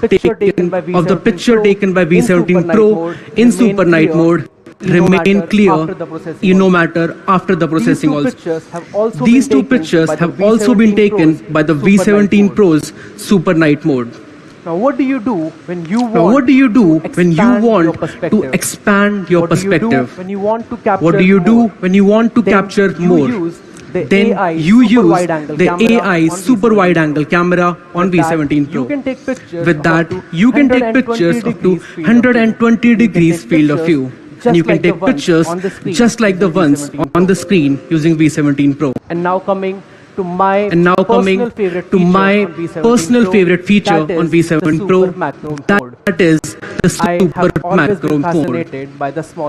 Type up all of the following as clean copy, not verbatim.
of the picture taken by V17 Pro in super night mode remain clear no matter after the processing also. These two pictures have also been taken by the V17 Pro's super night mode. Now, what do you do when you want, to expand your perspective? When you want to capture what do you do more? when you want to capture more? Then you use the AI super wide angle camera on V17 Pro. With that, you can take pictures up to 120 degrees field of view. And you can take pictures just like the ones on the screen using V17 Pro. And now coming to my personal favorite feature on V7 Pro, that is the super macro mode.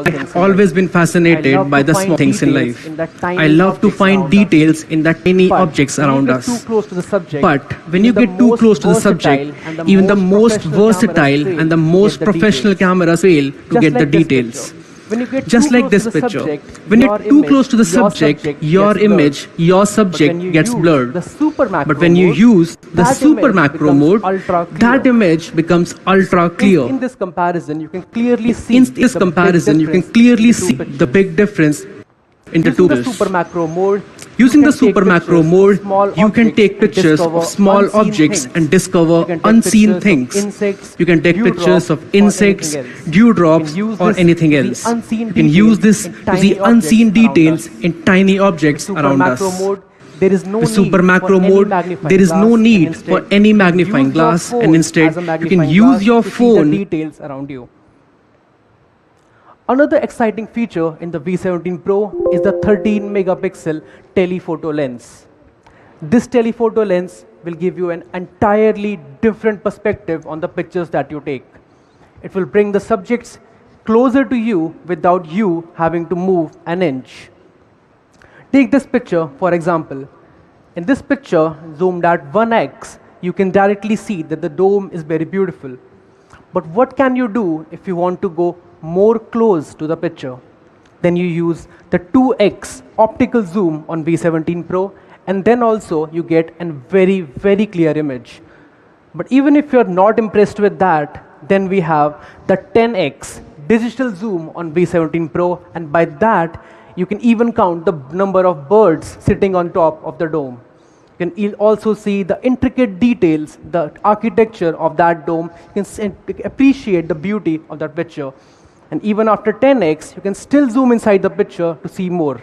I've always been fascinated by the small things in life. I love to find details in the tiny objects around us. But when you get too close to the subject, even the most versatile and the most professional cameras fail to get the details. Just like this picture, when you're too close to the subject, your image, your subject gets blurred. But when you use the super macro mode, that image becomes ultra clear. In this comparison, you can clearly see the big difference in the two pictures. Using the super macro mode, you can take pictures of small objects and discover unseen things. You can take pictures of insects, dewdrops, or anything else. You can use this to see unseen details in tiny objects around us. With super macro mode, there is no need for any magnifying glass, and instead, you can use your phone. Details around you. Another exciting feature in the V17 Pro is the 13 megapixel telephoto lens. This telephoto lens will give you an entirely different perspective on the pictures that you take. It will bring the subjects closer to you without you having to move an inch. Take this picture, for example. In this picture, zoomed at 1x, you can directly see that the dome is very beautiful. But what can you do if you want to go more close to the picture? Then you use the 2x optical zoom on V17 Pro, and then also you get a very, very clear image. But even if you're not impressed with that, then we have the 10x digital zoom on V17 Pro, and by that, you can even count the number of birds sitting on top of the dome. You can also see the intricate details, the architecture of that dome. You can appreciate the beauty of that picture. And even after 10x, you can still zoom inside the picture to see more.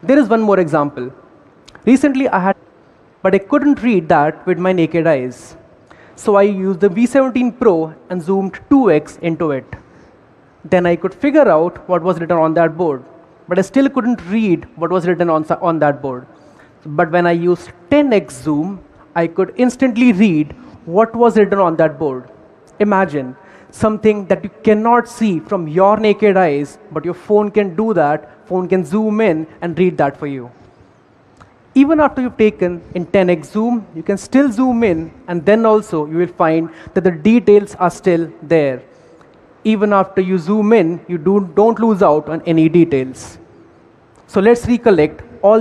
There is one more example. Recently, but I couldn't read that with my naked eyes. So I used the V17 Pro and zoomed 2x into it. Then I could figure out what was written on that board. But I still couldn't read what was written on that board. But when I used 10x zoom, I could instantly read what was written on that board. Imagine something that you cannot see from your naked eyes, but your phone can do that. Phone can zoom in and read that for you. Even after you've taken in 10x zoom, you can still zoom in, and then also you will find that the details are still there. Even after you zoom in, you don't lose out on any details. So let's recollect all